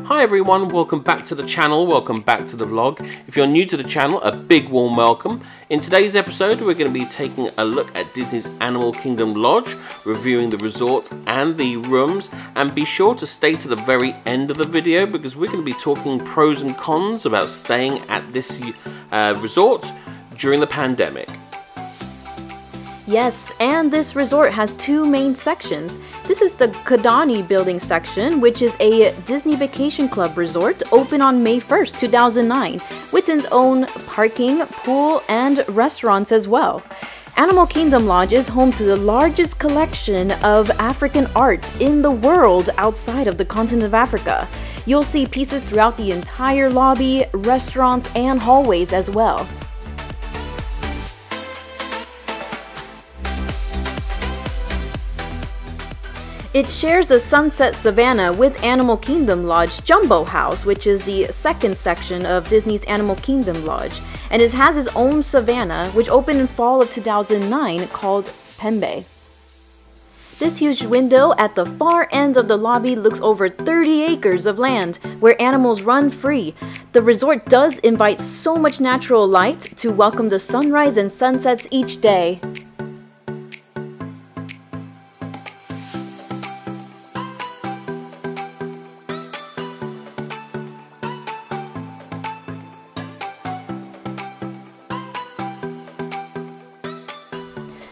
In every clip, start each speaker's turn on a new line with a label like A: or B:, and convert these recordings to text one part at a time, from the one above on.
A: Hi everyone, welcome back to the channel, welcome back to the vlog. If you're new to the channel, a big warm welcome. In today's episode, we're going to be taking a look at Disney's Animal Kingdom Lodge, reviewing the resort and the rooms, and be sure to stay to the very end of the video because we're going to be talking pros and cons about staying at this resort during the pandemic.
B: Yes, and this resort has two main sections. This is the Kidani building section, which is a Disney Vacation Club resort open on May 1st, 2009, with its own parking, pool, and restaurants as well. Animal Kingdom Lodge is home to the largest collection of African art in the world outside of the continent of Africa. You'll see pieces throughout the entire lobby, restaurants, and hallways as well. It shares a sunset Savannah with Animal Kingdom Lodge Jambo House, which is the second section of Disney's Animal Kingdom Lodge, and it has its own Savannah, which opened in fall of 2009, called Pembe. This huge window at the far end of the lobby looks over 30 acres of land, where animals run free. The resort does invite so much natural light to welcome the sunrise and sunsets each day.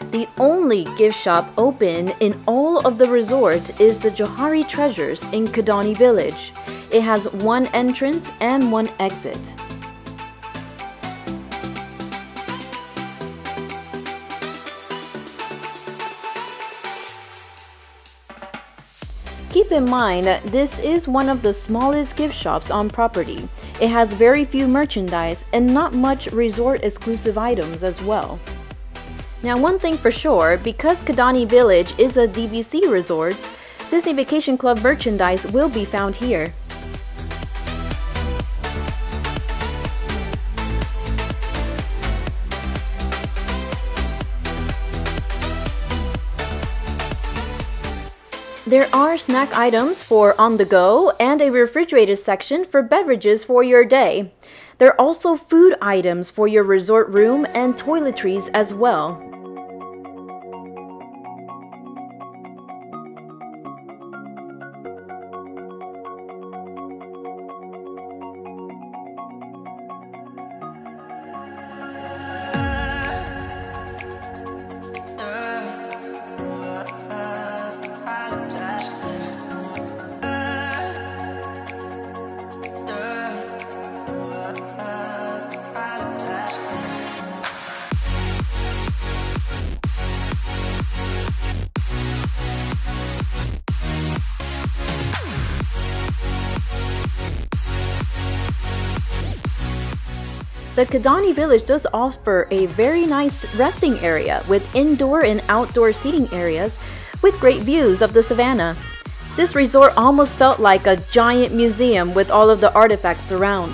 B: The only gift shop open in all of the resort is the Johari Treasures in Kidani Village. It has one entrance and one exit. Keep in mind that this is one of the smallest gift shops on property. It has very few merchandise and not much resort exclusive items as well. Now, one thing for sure, because Kidani Village is a DVC resort, Disney Vacation Club merchandise will be found here. There are snack items for on the go and a refrigerated section for beverages for your day. There are also food items for your resort room and toiletries as well. The Kidani Village does offer a very nice resting area with indoor and outdoor seating areas with great views of the savannah. This resort almost felt like a giant museum with all of the artifacts around.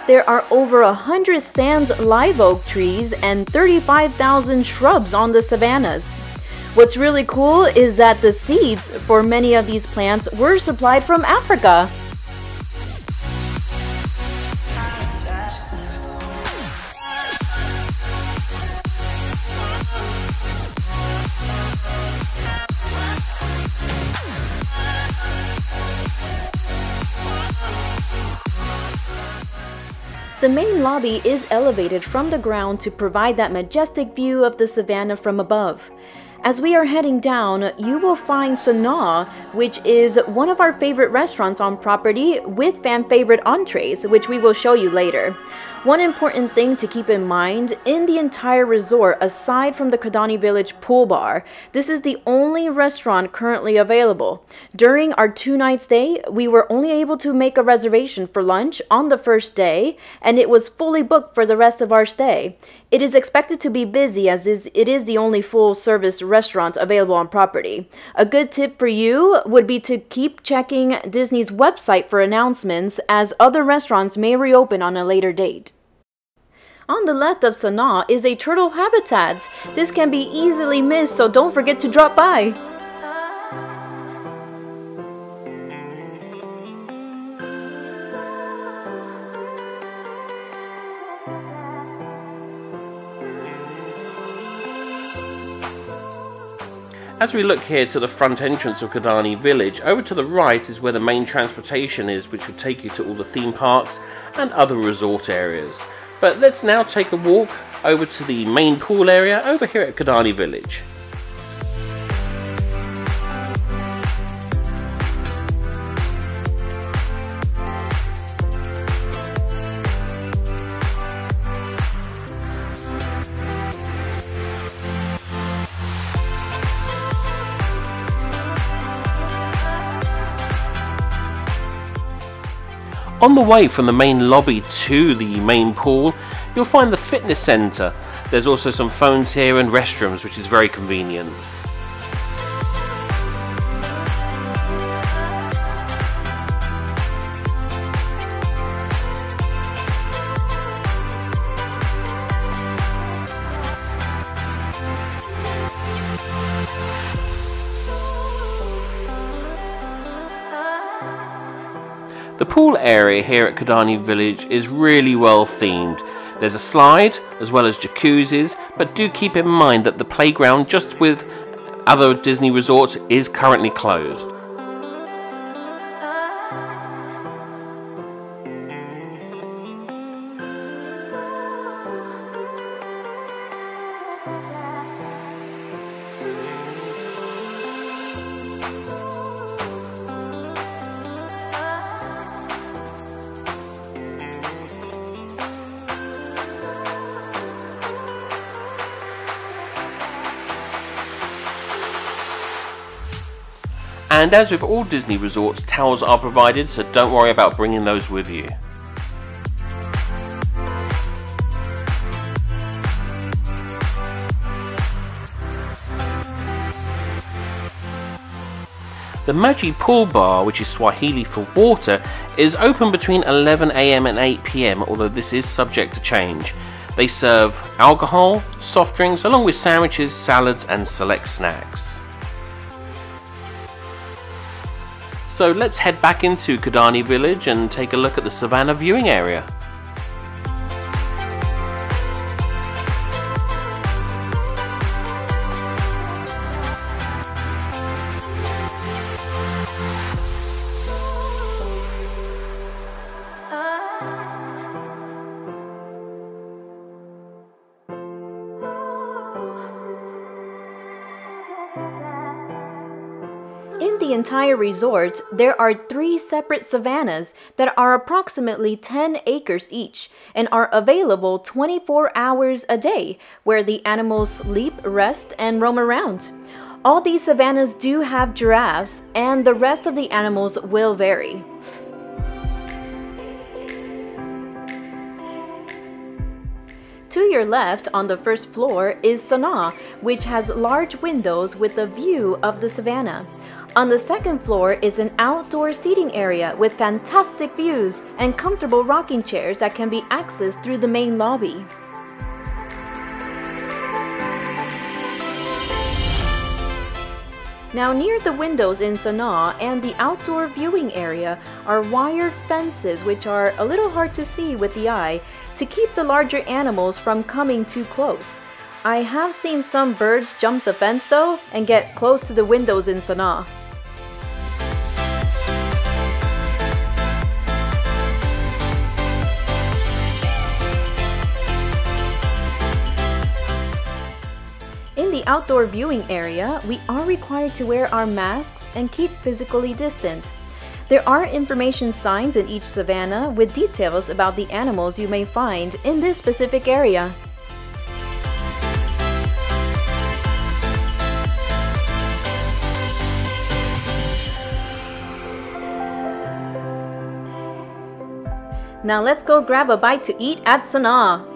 B: There are over 100 sans live oak trees and 35,000 shrubs on the savannas. What's really cool is that the seeds for many of these plants were supplied from Africa. The main lobby is elevated from the ground to provide that majestic view of the savannah from above. As we are heading down, you will find Sanaa, which is one of our favorite restaurants on property with fan favorite entrees, which we will show you later. One important thing to keep in mind, in the entire resort, aside from the Kidani Village pool bar, this is the only restaurant currently available. During our 2-night stay, we were only able to make a reservation for lunch on the first day, and it was fully booked for the rest of our stay. It is expected to be busy as it is the only full-service restaurant available on property. A good tip for you would be to keep checking Disney's website for announcements, as other restaurants may reopen on a later date. On the left of Sanaa is a turtle habitat. This can be easily missed, so don't forget to drop by.
A: As we look here to the front entrance of Kidani Village, over to the right is where the main transportation is, which will take you to all the theme parks and other resort areas. But let's now take a walk over to the main pool area over here at Kidani Village. On the way from the main lobby to the main pool, you'll find the fitness centre. There's also some phones here and restrooms, which is very convenient. The pool area here at Kidani Village is really well themed. There's a slide as well as jacuzzis, but do keep in mind that the playground, just with other Disney resorts, is currently closed. And as with all Disney resorts, towels are provided, so don't worry about bringing those with you. The Maji Pool Bar, which is Swahili for water, is open between 11 AM and 8 PM, although this is subject to change. They serve alcohol, soft drinks, along with sandwiches, salads and select snacks. So let's head back into Kidani Village and take a look at the Savannah viewing area.
B: In the entire resort, there are 3 separate savannas that are approximately 10 acres each and are available 24 hours a day, where the animals sleep, rest, and roam around. All these savannas do have giraffes, and the rest of the animals will vary. To your left, on the first floor, is Sanaa, which has large windows with a view of the savannah. On the second floor is an outdoor seating area with fantastic views and comfortable rocking chairs that can be accessed through the main lobby. Now, near the windows in Sanaa and the outdoor viewing area are wired fences, which are a little hard to see with the eye, to keep the larger animals from coming too close. I have seen some birds jump the fence though and get close to the windows in Sanaa. In the the outdoor viewing area, we are required to wear our masks and keep physically distant. There are information signs in each savanna with details about the animals you may find in this specific area. Now let's go grab a bite to eat at Sanaa.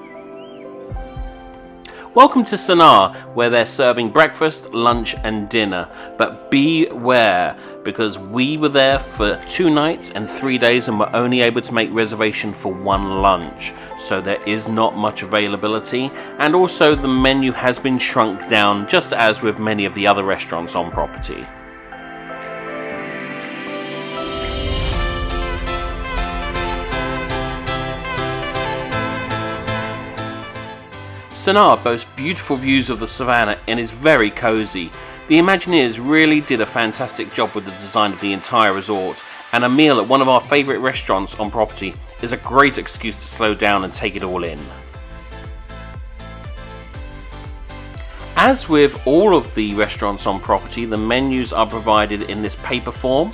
A: Welcome to Sanaa, where they're serving breakfast, lunch and dinner. But beware, because we were there for 2 nights and 3 days and were only able to make reservation for 1 lunch. So there is not much availability, and also the menu has been shrunk down, just as with many of the other restaurants on property. Sanaa boasts beautiful views of the savannah and is very cosy. The Imagineers really did a fantastic job with the design of the entire resort, and a meal at one of our favourite restaurants on property is a great excuse to slow down and take it all in. As with all of the restaurants on property, the menus are provided in this paper form.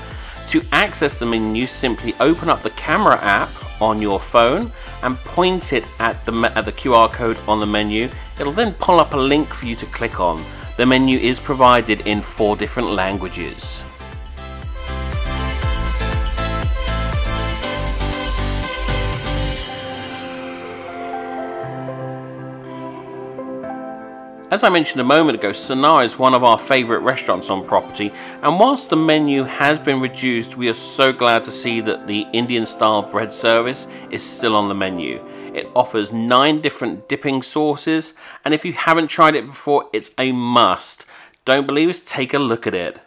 A: To access the menu, simply open up the camera app on your phone and point it at the QR code on the menu. It'll then pull up a link for you to click on. The menu is provided in 4 different languages. As I mentioned a moment ago, Sanaa is one of our favourite restaurants on property, and whilst the menu has been reduced, we are so glad to see that the Indian style bread service is still on the menu. It offers 9 different dipping sauces, and if you haven't tried it before, it's a must. Don't believe us? Take a look at it.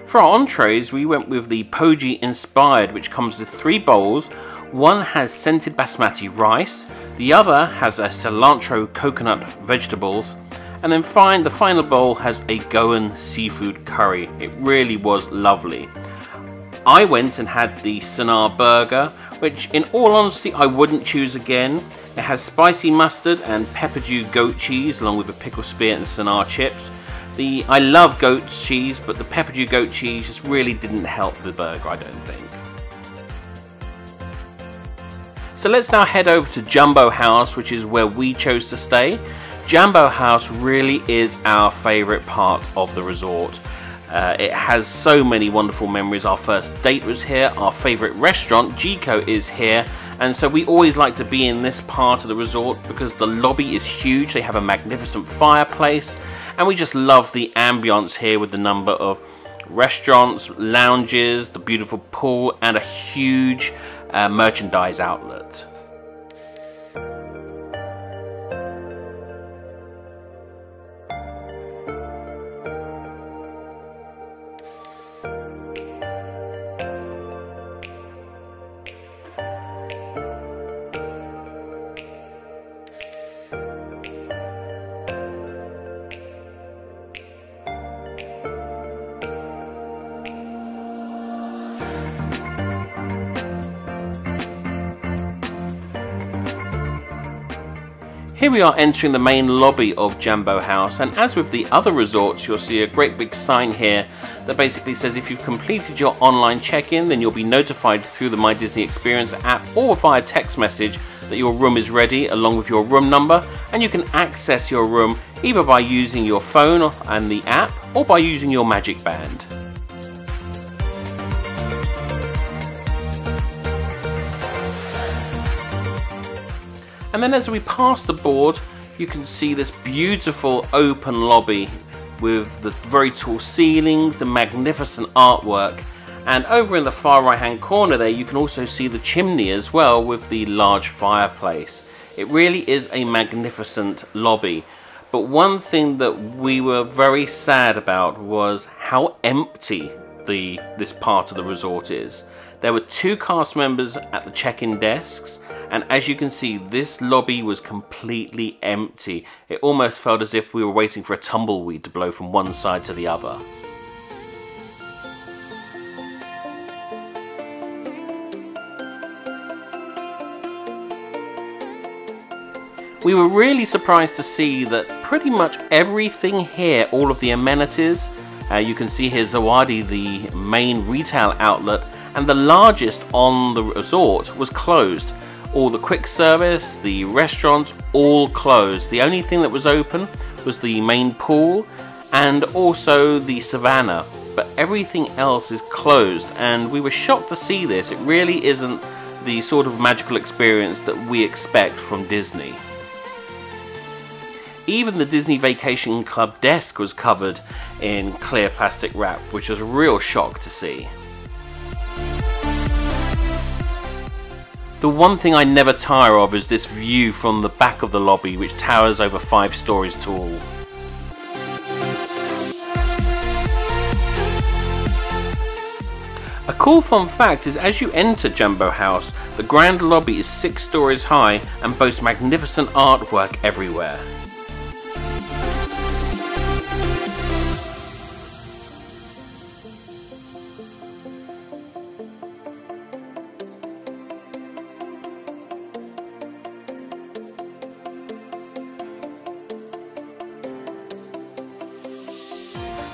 A: For our entrees, we went with the Poji inspired, which comes with 3 bowls. One has scented basmati rice, the other has a cilantro coconut vegetables, and then the final bowl has a Goan seafood curry. It really was lovely. I went and had the Sanaa burger, which in all honesty I wouldn't choose again. It has spicy mustard and pepperdew goat cheese along with a pickle spear and Sanaa chips. I love goat cheese, but the pepperdew goat cheese just really didn't help the burger, I don't think. So let's now head over to Jambo House, which is where we chose to stay. Jambo House really is our favourite part of the resort. It has so many wonderful memories. Our first date was here, our favourite restaurant, Gico, is here, and so we always like to be in this part of the resort because the lobby is huge. They have a magnificent fireplace, and we just love the ambience here with the number of restaurants, lounges, the beautiful pool, and a huge merchandise outlet. Here we are entering the main lobby of Jambo House, and as with the other resorts, you'll see a great big sign here that basically says if you've completed your online check-in, then you'll be notified through the My Disney Experience app or via text message that your room is ready along with your room number, and you can access your room either by using your phone and the app or by using your magic band. And then as we pass the board, you can see this beautiful open lobby with the very tall ceilings, the magnificent artwork, and over in the far right hand corner there you can also see the chimney as well with the large fireplace. It really is a magnificent lobby, but one thing that we were very sad about was how empty this part of the resort is. There were 2 cast members at the check-in desks, and as you can see, this lobby was completely empty. It almost felt as if we were waiting for a tumbleweed to blow from one side to the other. We were really surprised to see that pretty much everything here, all of the amenities, you can see here Zawadi, the main retail outlet, and the largest on the resort, was closed. All the quick service, the restaurants, all closed. The only thing that was open was the main pool and also the Savannah, but everything else is closed, and we were shocked to see this. It really isn't the sort of magical experience that we expect from Disney. Even the Disney Vacation Club desk was covered in clear plastic wrap, which was a real shock to see. The one thing I never tire of is this view from the back of the lobby, which towers over 5 stories tall. A cool fun fact is as you enter Jambo House, the grand lobby is 6 stories high and boasts magnificent artwork everywhere.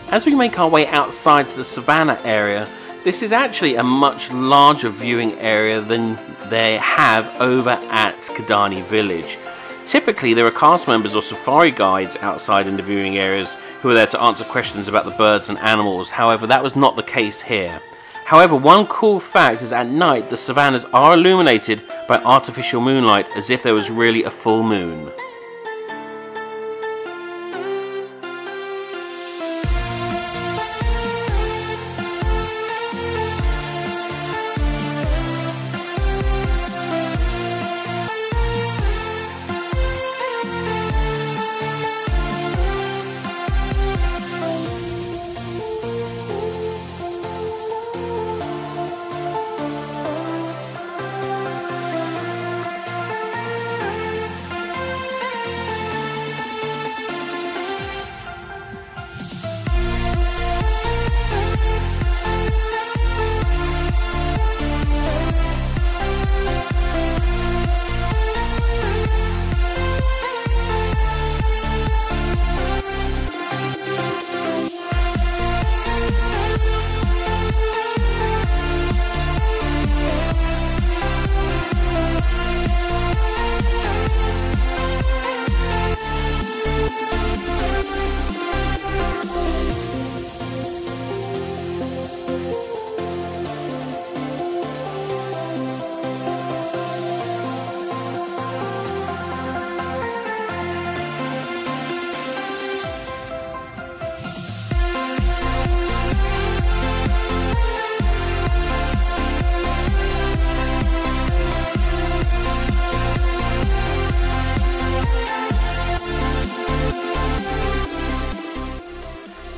A: As we make our way outside to the Savannah area, this is actually a much larger viewing area than they have over at Kidani Village. Typically there are cast members or safari guides outside in the viewing areas who are there to answer questions about the birds and animals. However, that was not the case here. However, one cool fact is at night the savannas are illuminated by artificial moonlight as if there was really a full moon.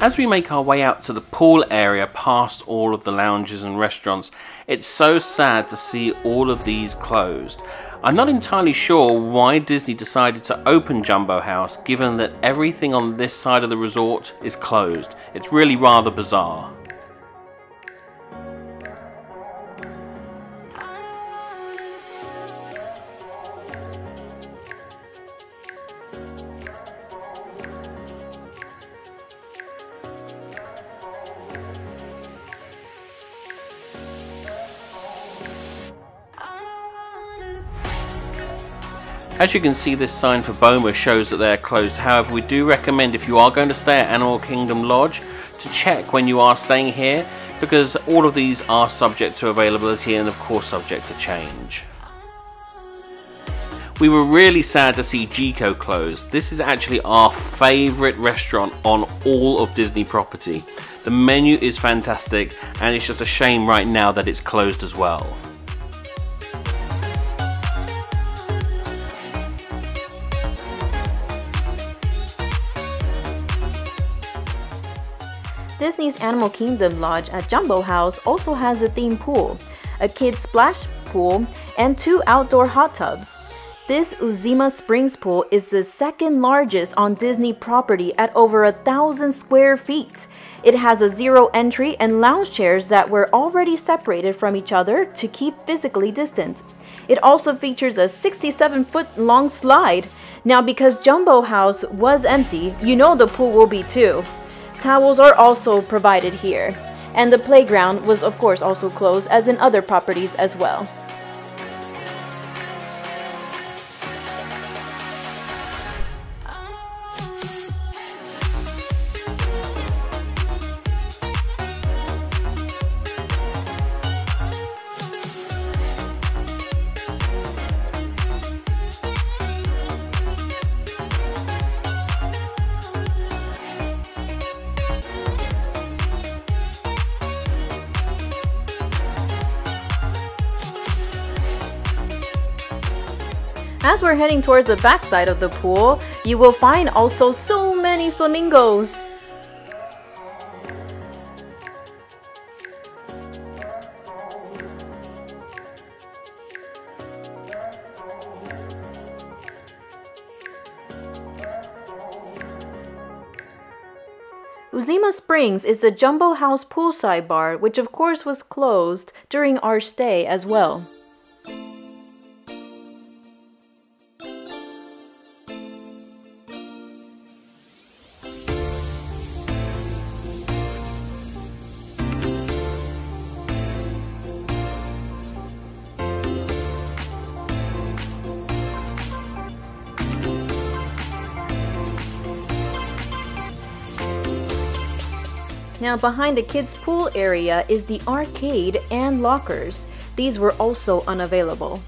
A: As we make our way out to the pool area past all of the lounges and restaurants, it's so sad to see all of these closed. I'm not entirely sure why Disney decided to open Jambo House given that everything on this side of the resort is closed. It's really rather bizarre. As you can see, this sign for Boma shows that they are closed. However, we do recommend if you are going to stay at Animal Kingdom Lodge to check when you are staying here, because all of these are subject to availability and of course subject to change. We were really sad to see Gico close. This is actually our favourite restaurant on all of Disney property. The menu is fantastic and it's just a shame right now that it's closed as well.
B: Disney's Animal Kingdom Lodge at Jambo House also has a theme pool, a kids splash pool, and 2 outdoor hot tubs. This Uzima Springs pool is the second largest on Disney property at over 1,000 square feet. It has a zero entry and lounge chairs that were already separated from each other to keep physically distant. It also features a 67-foot long slide. Now because Jambo House was empty, you know the pool will be too. Towels are also provided here. And the playground was of course also closed as in other properties as well. As we're heading towards the backside of the pool, you will find also so many flamingos. Uzima Springs is the Jambo House poolside bar, which of course was closed during our stay as well. Now behind the kids' pool area is the arcade and lockers. These were also unavailable.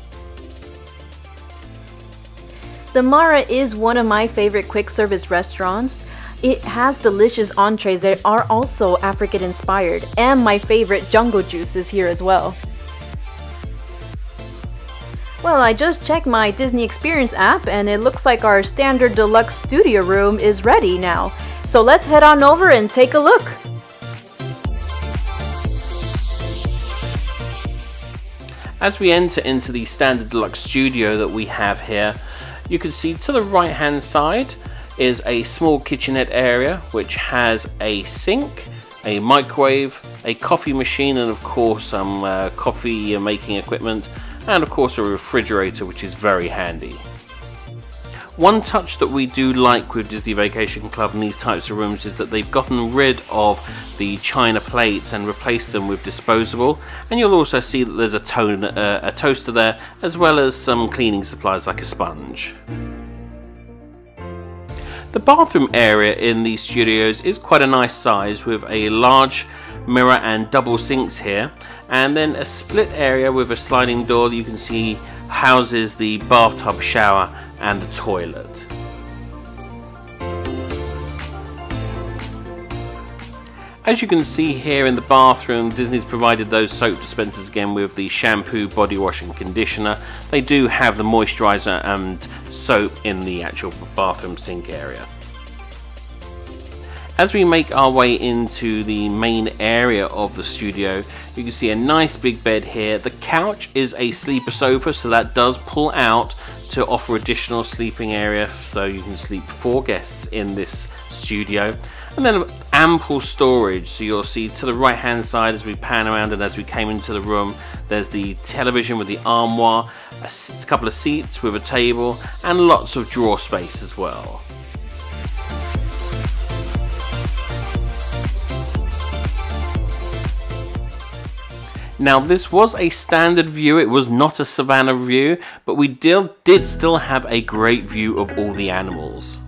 B: The Mara is one of my favorite quick service restaurants. It has delicious entrees that are also African inspired, and my favorite jungle juice is here as well. Well, I just checked my Disney Experience app and it looks like our Standard Deluxe Studio room is ready now. So let's head on over and take a look.
A: As we enter into the Standard Deluxe Studio that we have here, you can see to the right hand side is a small kitchenette area which has a sink, a microwave, a coffee machine, and of course some coffee making equipment, and of course a refrigerator, which is very handy. One touch that we do like with Disney Vacation Club in these types of rooms is that they've gotten rid of the china plates and replaced them with disposable, and you'll also see that there's a toaster there, as well as some cleaning supplies like a sponge. The bathroom area in these studios is quite a nice size, with a large mirror and double sinks here, and then a split area with a sliding door that you can see houses the bathtub, shower and the toilet. As you can see here in the bathroom, Disney's provided those soap dispensers again with the shampoo, body wash and conditioner. They do have the moisturizer and soap in the actual bathroom sink area. As we make our way into the main area of the studio, you can see a nice big bed here. The couch is a sleeper sofa, so that does pull out to offer additional sleeping area, so you can sleep 4 guests in this studio. And then ample storage, so you'll see to the right hand side as we pan around, and as we came into the room, there's the television with the armoire, a couple of seats with a table, and lots of drawer space as well. Now this was a standard view, it was not a Savannah view, but we did still have a great view of all the animals.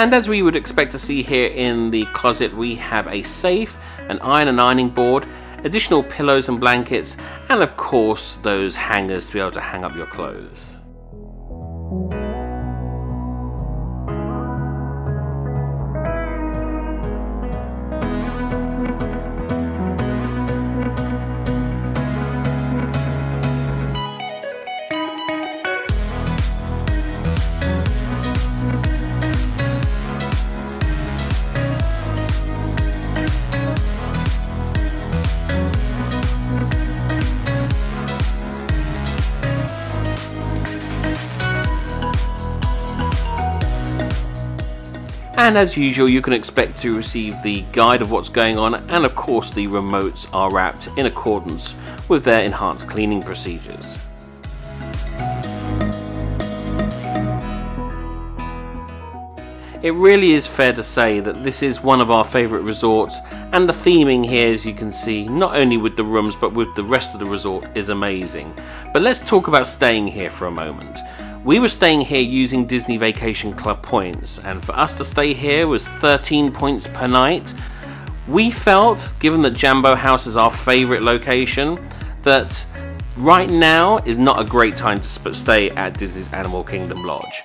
A: And as we would expect to see here in the closet, we have a safe, an iron and ironing board, additional pillows and blankets, and of course those hangers to be able to hang up your clothes. And as usual, you can expect to receive the guide of what's going on, and of course the remotes are wrapped in accordance with their enhanced cleaning procedures. It really is fair to say that this is one of our favourite resorts, and the theming here, as you can see, not only with the rooms but with the rest of the resort, is amazing. But let's talk about staying here for a moment. We were staying here using Disney Vacation Club points, and for us to stay here was 13 points per night. We felt, given that Jambo House is our favourite location, that right now is not a great time to stay at Disney's Animal Kingdom Lodge.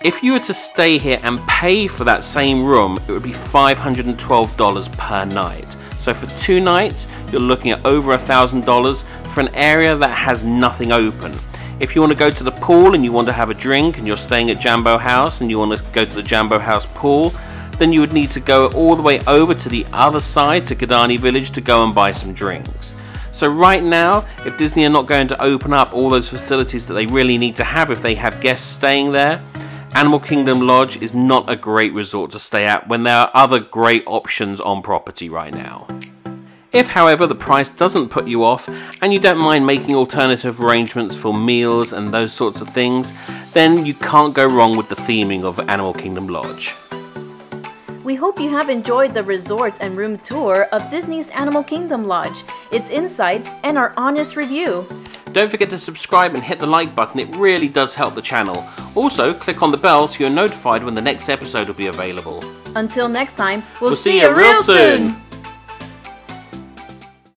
A: If you were to stay here and pay for that same room, it would be $512 per night. So for 2 nights, you're looking at over $1,000 for an area that has nothing open. If you want to go to the pool and you want to have a drink and you're staying at Jambo House and you want to go to the Jambo House pool, then you would need to go all the way over to the other side to Kidani Village to go and buy some drinks. So right now, if Disney are not going to open up all those facilities that they really need to have if they have guests staying there, Animal Kingdom Lodge is not a great resort to stay at when there are other great options on property right now. If, however, the price doesn't put you off and you don't mind making alternative arrangements for meals and those sorts of things, then you can't go wrong with the theming of Animal Kingdom Lodge.
B: We hope you have enjoyed the resort and room tour of Disney's Animal Kingdom Lodge, its insights, and our honest review.
A: Don't forget to subscribe and hit the like button, it really does help the channel. Also, click on the bell so you're notified when the next episode will be available.
B: Until next time, we'll
A: see you real soon!